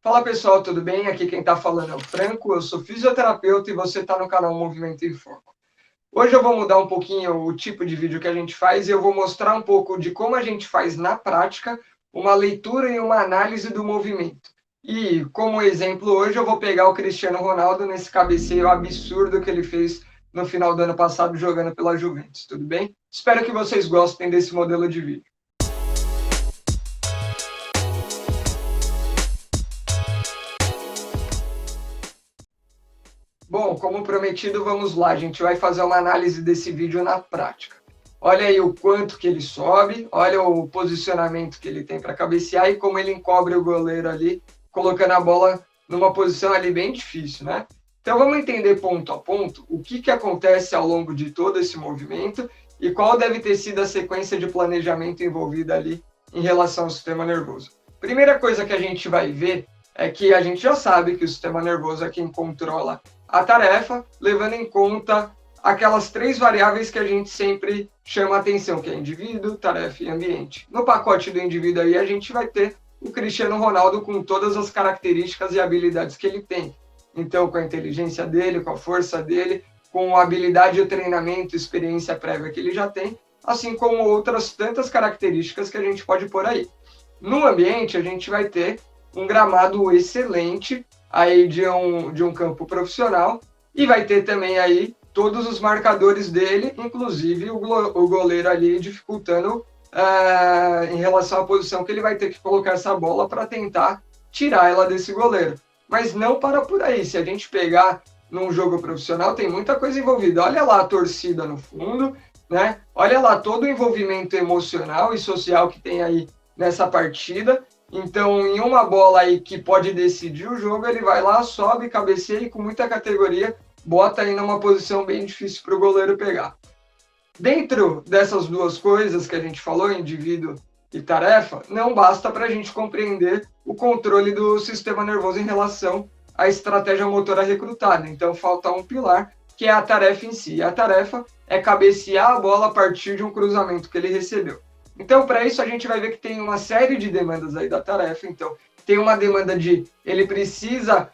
Fala pessoal, tudo bem? Aqui quem está falando é o Franco, eu sou fisioterapeuta e você está no canal Movimento em Foco. Hoje eu vou mudar um pouquinho o tipo de vídeo que a gente faz e eu vou mostrar um pouco de como a gente faz na prática uma leitura e uma análise do movimento. E como exemplo hoje eu vou pegar o Cristiano Ronaldo nesse cabeceio absurdo que ele fez no final do ano passado jogando pela Juventus, tudo bem? Espero que vocês gostem desse modelo de vídeo. Bom, como prometido, vamos lá. A gente vai fazer uma análise desse vídeo na prática. Olha aí o quanto que ele sobe, olha o posicionamento que ele tem para cabecear e como ele encobre o goleiro ali, colocando a bola numa posição ali bem difícil, né? Então vamos entender ponto a ponto o que acontece ao longo de todo esse movimento e qual deve ter sido a sequência de planejamento envolvida ali em relação ao sistema nervoso. Primeira coisa que a gente vai ver é que a gente já sabe que o sistema nervoso é quem controla a tarefa, levando em conta aquelas três variáveis que a gente sempre chama atenção, que é indivíduo, tarefa e ambiente. No pacote do indivíduo aí, a gente vai ter o Cristiano Ronaldo com todas as características e habilidades que ele tem. Então, com a inteligência dele, com a força dele, com a habilidade de treinamento, experiência prévia que ele já tem, assim como outras tantas características que a gente pode pôr aí. No ambiente, a gente vai ter um gramado excelente aí de um campo profissional e vai ter também aí todos os marcadores dele, inclusive o goleiro ali dificultando em relação à posição que ele vai ter que colocar essa bola para tentar tirar ela desse goleiro. Mas não para por aí. Se a gente pegar num jogo profissional, tem muita coisa envolvida. Olha lá a torcida no fundo, né? Olha lá todo o envolvimento emocional e social que tem aí nessa partida. Então, em uma bola aí que pode decidir o jogo, ele vai lá, sobe, cabeceia e com muita categoria, bota aí numa posição bem difícil para o goleiro pegar. Dentro dessas duas coisas que a gente falou, indivíduo e tarefa, não basta para a gente compreender o controle do sistema nervoso em relação à estratégia motora recrutada. Então, falta um pilar, que é a tarefa em si. A tarefa é cabecear a bola a partir de um cruzamento que ele recebeu. Então, para isso, a gente vai ver que tem uma série de demandas aí da tarefa. Então, tem uma demanda de ele precisa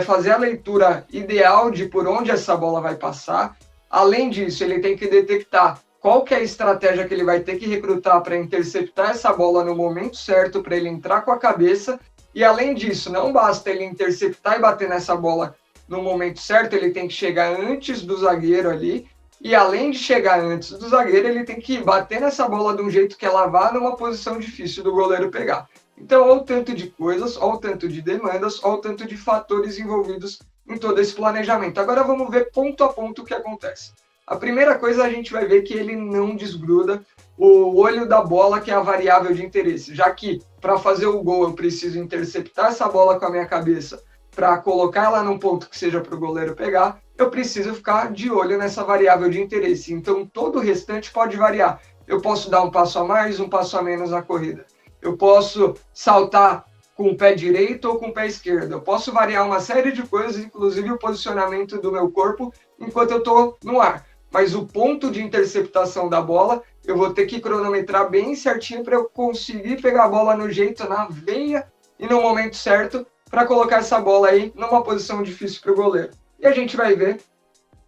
fazer a leitura ideal de por onde essa bola vai passar. Além disso, ele tem que detectar qual que é a estratégia que ele vai ter que recrutar para interceptar essa bola no momento certo, para ele entrar com a cabeça. E além disso, não basta ele interceptar e bater nessa bola no momento certo, ele tem que chegar antes do zagueiro ali. E além de chegar antes do zagueiro, ele tem que bater nessa bola de um jeito que ela vá numa posição difícil do goleiro pegar. Então, olha o tanto de coisas, olha o tanto de demandas, olha o tanto de fatores envolvidos em todo esse planejamento. Agora vamos ver ponto a ponto o que acontece. A primeira coisa, a gente vai ver que ele não desgruda o olho da bola, que é a variável de interesse, já que para fazer o gol eu preciso interceptar essa bola com a minha cabeça para colocar ela num ponto que seja para o goleiro pegar, eu preciso ficar de olho nessa variável de interesse. Então, todo o restante pode variar. Eu posso dar um passo a mais, um passo a menos na corrida. Eu posso saltar com o pé direito ou com o pé esquerdo. Eu posso variar uma série de coisas, inclusive o posicionamento do meu corpo enquanto eu estou no ar. Mas o ponto de interceptação da bola, eu vou ter que cronometrar bem certinho para eu conseguir pegar a bola no jeito, na veia e no momento certo para colocar essa bola aí numa posição difícil para o goleiro. E a gente vai ver,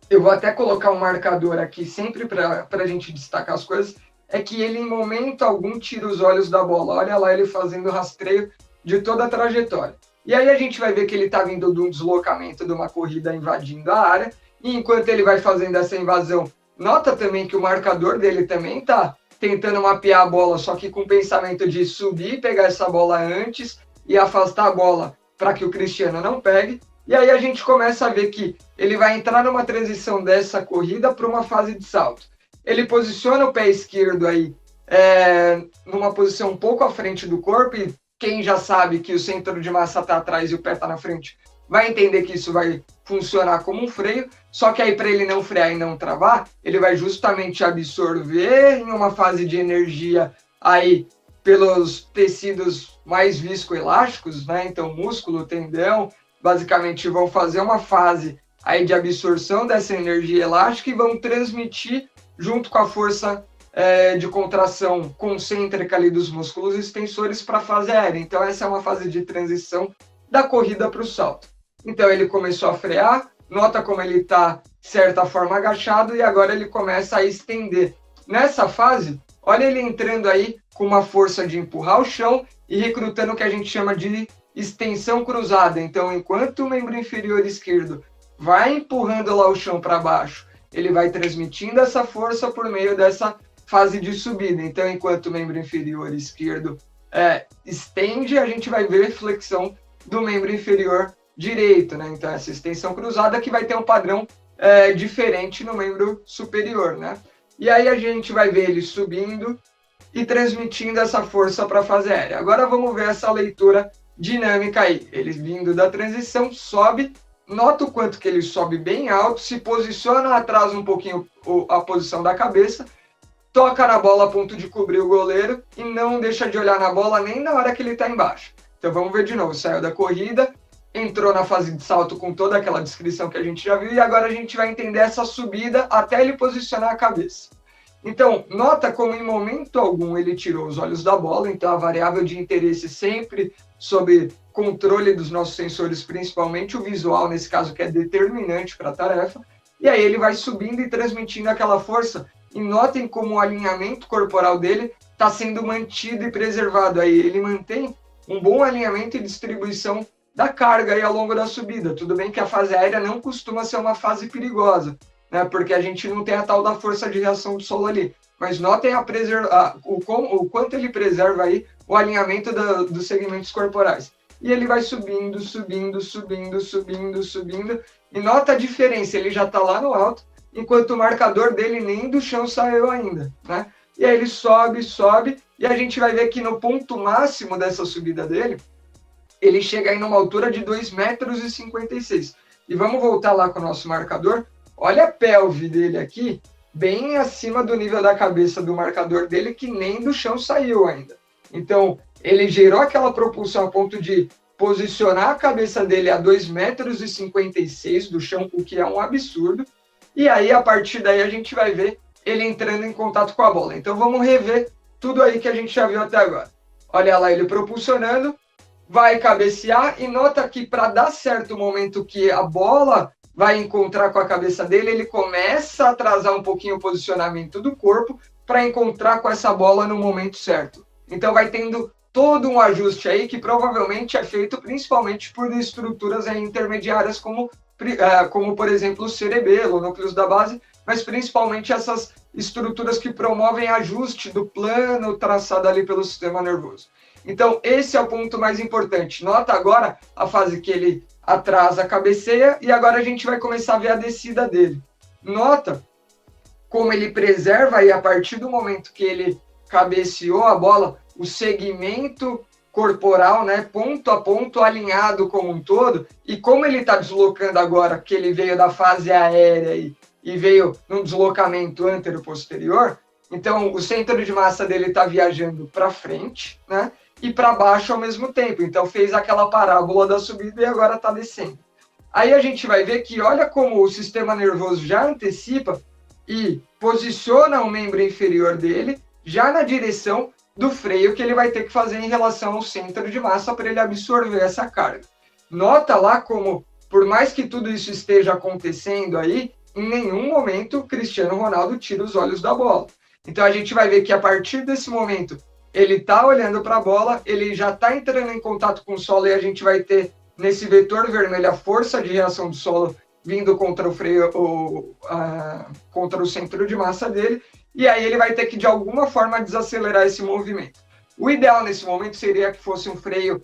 eu vou até colocar um marcador aqui sempre para a gente destacar as coisas, é que ele em momento algum tira os olhos da bola. Olha lá ele fazendo rastreio de toda a trajetória. E aí a gente vai ver que ele está vindo de um deslocamento, de uma corrida invadindo a área, e enquanto ele vai fazendo essa invasão, nota também que o marcador dele também está tentando mapear a bola, só que com o pensamento de subir, pegar essa bola antes e afastar a bola para que o Cristiano não pegue. E aí a gente começa a ver que ele vai entrar numa transição dessa corrida para uma fase de salto. Ele posiciona o pé esquerdo aí numa posição um pouco à frente do corpo, e quem já sabe que o centro de massa está atrás e o pé está na frente vai entender que isso vai funcionar como um freio, só que aí para ele não frear e não travar, ele vai justamente absorver em uma fase de energia aí pelos tecidos mais viscoelásticos, né? Então músculo, tendão, basicamente vão fazer uma fase aí de absorção dessa energia elástica e vão transmitir junto com a força de contração concêntrica ali dos músculos extensores para a fase aérea. Então essa é uma fase de transição da corrida para o salto. Então ele começou a frear, nota como ele está, de certa forma, agachado, e agora ele começa a estender. Nessa fase, olha ele entrando aí com uma força de empurrar o chão e recrutando o que a gente chama de extensão cruzada. Então, enquanto o membro inferior esquerdo vai empurrando lá o chão para baixo, ele vai transmitindo essa força por meio dessa fase de subida. Então, enquanto o membro inferior esquerdo estende, a gente vai ver flexão do membro inferior direito, né? Então, essa extensão cruzada que vai ter um padrão diferente no membro superior, né? E aí a gente vai ver ele subindo e transmitindo essa força para a fase aérea. Agora vamos ver essa leitura dinâmica aí. Ele vindo da transição, sobe, nota o quanto que ele sobe bem alto, se posiciona, atrasa um pouquinho a posição da cabeça, toca na bola a ponto de cobrir o goleiro e não deixa de olhar na bola nem na hora que ele está embaixo. Então vamos ver de novo, saiu da corrida, entrou na fase de salto com toda aquela descrição que a gente já viu e agora a gente vai entender essa subida até ele posicionar a cabeça. Então, nota como em momento algum ele tirou os olhos da bola, então a variável de interesse sempre sob controle dos nossos sensores, principalmente o visual, nesse caso que é determinante para a tarefa, e aí ele vai subindo e transmitindo aquela força, e notem como o alinhamento corporal dele está sendo mantido e preservado, aí ele mantém um bom alinhamento e distribuição da carga aí ao longo da subida. Tudo bem que a fase aérea não costuma ser uma fase perigosa, né, porque a gente não tem a tal da força de reação do solo ali. Mas notem o quanto ele preserva aí o alinhamento dos segmentos corporais. E ele vai subindo, subindo, subindo, subindo, subindo. E nota a diferença, ele já está lá no alto, enquanto o marcador dele nem do chão saiu ainda, né? E aí ele sobe, sobe, e a gente vai ver que no ponto máximo dessa subida dele, ele chega aí numa altura de 2,56 metros. E vamos voltar lá com o nosso marcador. Olha a pelve dele aqui, bem acima do nível da cabeça do marcador dele, que nem do chão saiu ainda. Então, ele gerou aquela propulsão a ponto de posicionar a cabeça dele a 2,56 metros do chão, o que é um absurdo. E aí, a partir daí, a gente vai ver ele entrando em contato com a bola. Então, vamos rever tudo aí que a gente já viu até agora. Olha lá ele propulsionando, vai cabecear e nota que para dar certo o momento que a bola vai encontrar com a cabeça dele, ele começa a atrasar um pouquinho o posicionamento do corpo para encontrar com essa bola no momento certo. Então vai tendo todo um ajuste aí que provavelmente é feito principalmente por estruturas intermediárias como por exemplo o cerebelo, núcleos da base, mas principalmente essas estruturas que promovem ajuste do plano traçado ali pelo sistema nervoso. Então esse é o ponto mais importante. Nota agora a fase que ele atrasa a cabeceia e agora a gente vai começar a ver a descida dele. Nota como ele preserva aí a partir do momento que ele cabeceou a bola, o segmento corporal, né, ponto a ponto, alinhado como um todo, e como ele está deslocando agora, que ele veio da fase aérea e veio num deslocamento antero-posterior, então o centro de massa dele está viajando para frente, né, e para baixo ao mesmo tempo, então fez aquela parábola da subida e agora está descendo. Aí a gente vai ver que olha como o sistema nervoso já antecipa e posiciona o membro inferior dele já na direção do freio que ele vai ter que fazer em relação ao centro de massa para ele absorver essa carga. Nota lá como, por mais que tudo isso esteja acontecendo aí, em nenhum momento o Cristiano Ronaldo tira os olhos da bola. Então a gente vai ver que a partir desse momento ele está olhando para a bola, ele já está entrando em contato com o solo e a gente vai ter nesse vetor vermelho a força de reação do solo vindo contra o freio, contra o centro de massa dele, e aí ele vai ter que de alguma forma desacelerar esse movimento. O ideal nesse momento seria que fosse um freio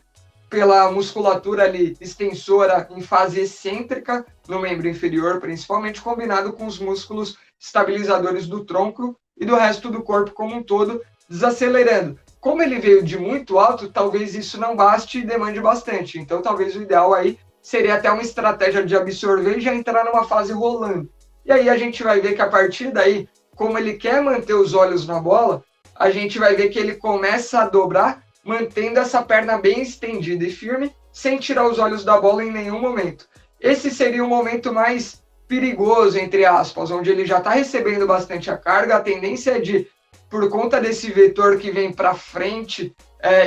pela musculatura ali extensora em fase excêntrica no membro inferior, principalmente combinado com os músculos estabilizadores do tronco e do resto do corpo como um todo, desacelerando. Como ele veio de muito alto, talvez isso não baste e demande bastante. Então, talvez o ideal aí seria até uma estratégia de absorver e já entrar numa fase rolando. E aí a gente vai ver que a partir daí, como ele quer manter os olhos na bola, a gente vai ver que ele começa a dobrar, mantendo essa perna bem estendida e firme, sem tirar os olhos da bola em nenhum momento. Esse seria o momento mais perigoso, entre aspas, onde ele já está recebendo bastante a carga, a tendência é de, por conta desse vetor que vem para frente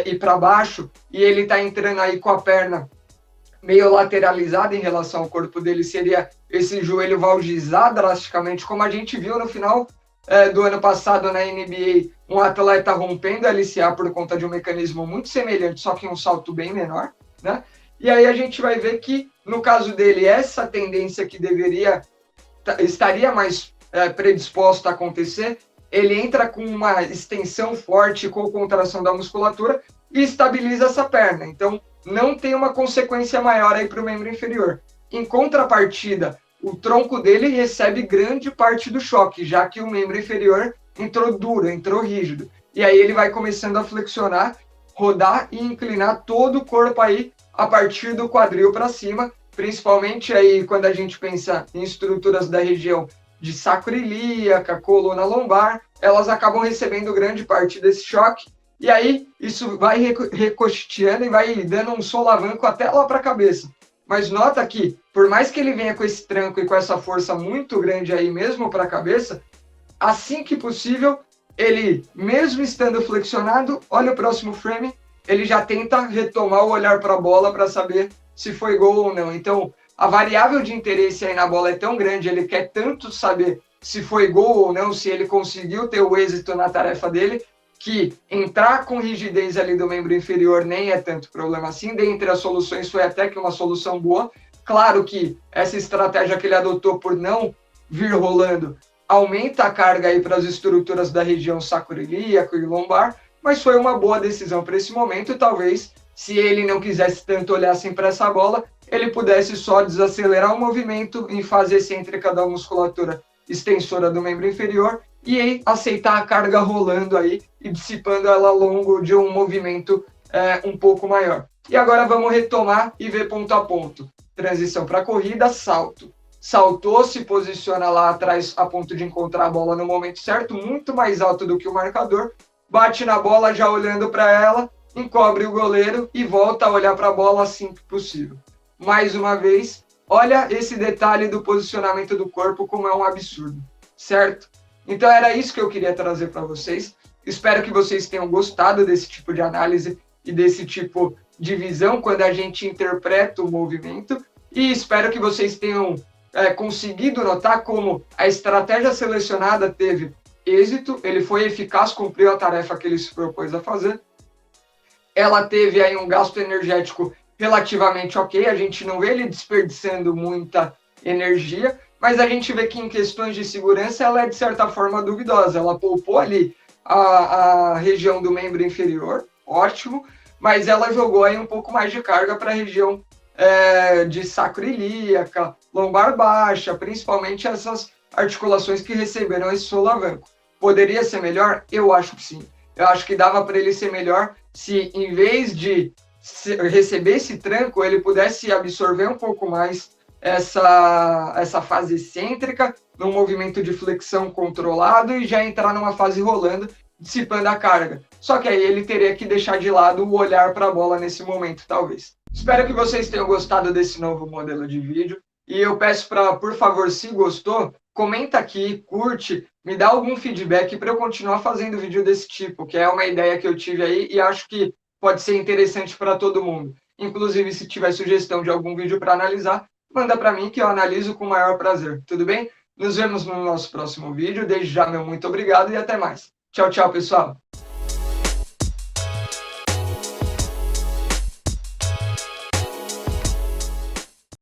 e para baixo, e ele está entrando aí com a perna meio lateralizado em relação ao corpo dele, seria esse joelho valgizar drasticamente, como a gente viu no final do ano passado na NBA, um atleta rompendo a LCA por conta de um mecanismo muito semelhante, só que um salto bem menor, né? E aí a gente vai ver que, no caso dele, essa tendência que estaria mais predisposta a acontecer, ele entra com uma extensão forte, com contração da musculatura e estabiliza essa perna. Então, não tem uma consequência maior aí para o membro inferior. Em contrapartida, o tronco dele recebe grande parte do choque, já que o membro inferior entrou duro, entrou rígido. E aí ele vai começando a flexionar, rodar e inclinar todo o corpo aí a partir do quadril para cima, principalmente aí quando a gente pensa em estruturas da região de sacroiliaca, coluna lombar, elas acabam recebendo grande parte desse choque, e aí isso vai ricocheteando e vai dando um solavanco até lá para a cabeça. Mas nota que, por mais que ele venha com esse tranco e com essa força muito grande aí mesmo para a cabeça, assim que possível, ele, mesmo estando flexionado, olha o próximo frame, ele já tenta retomar o olhar para a bola para saber se foi gol ou não. Então, a variável de interesse aí na bola é tão grande, ele quer tanto saber se foi gol ou não, se ele conseguiu ter o êxito na tarefa dele, que entrar com rigidez ali do membro inferior nem é tanto problema assim. Dentre as soluções foi até que uma solução boa. Claro que essa estratégia que ele adotou por não vir rolando aumenta a carga aí para as estruturas da região sacroiliaca e lombar, mas foi uma boa decisão para esse momento. E talvez, se ele não quisesse tanto olhar assim para essa bola, ele pudesse só desacelerar o movimento em fase excêntrica da musculatura extensora do membro inferior e aí aceitar a carga rolando aí e dissipando ela ao longo de um movimento um pouco maior. E agora vamos retomar e ver ponto a ponto. Transição para corrida, salto. Saltou, se posiciona lá atrás a ponto de encontrar a bola no momento certo, muito mais alto do que o marcador, bate na bola já olhando para ela, encobre o goleiro e volta a olhar para a bola assim que possível. Mais uma vez, olha esse detalhe do posicionamento do corpo como é um absurdo, certo? Então era isso que eu queria trazer para vocês. Espero que vocês tenham gostado desse tipo de análise e desse tipo de visão quando a gente interpreta o movimento. E espero que vocês tenham conseguido notar como a estratégia selecionada teve êxito, ele foi eficaz, cumpriu a tarefa que ele se propôs a fazer. Ela teve aí um gasto energético relativamente ok, a gente não vê ele desperdiçando muita energia, mas a gente vê que em questões de segurança ela é de certa forma duvidosa. Ela poupou ali a região do membro inferior, ótimo, mas ela jogou aí um pouco mais de carga para a região de sacroiliaca, lombar baixa, principalmente essas articulações que receberam esse solavanco. Poderia ser melhor? Eu acho que sim. Eu acho que dava para ele ser melhor se, em vez de receber esse tranco, ele pudesse absorver um pouco mais essa fase excêntrica, num movimento de flexão controlado e já entrar numa fase rolando, dissipando a carga. Só que aí ele teria que deixar de lado o olhar para a bola nesse momento, talvez. Espero que vocês tenham gostado desse novo modelo de vídeo. E eu peço para, por favor, se gostou, comenta aqui, curte, me dá algum feedback para eu continuar fazendo vídeo desse tipo, que é uma ideia que eu tive aí e acho que pode ser interessante para todo mundo. Inclusive, se tiver sugestão de algum vídeo para analisar, manda para mim que eu analiso com o maior prazer. Tudo bem? Nos vemos no nosso próximo vídeo. Desde já, meu muito obrigado e até mais. Tchau, tchau, pessoal.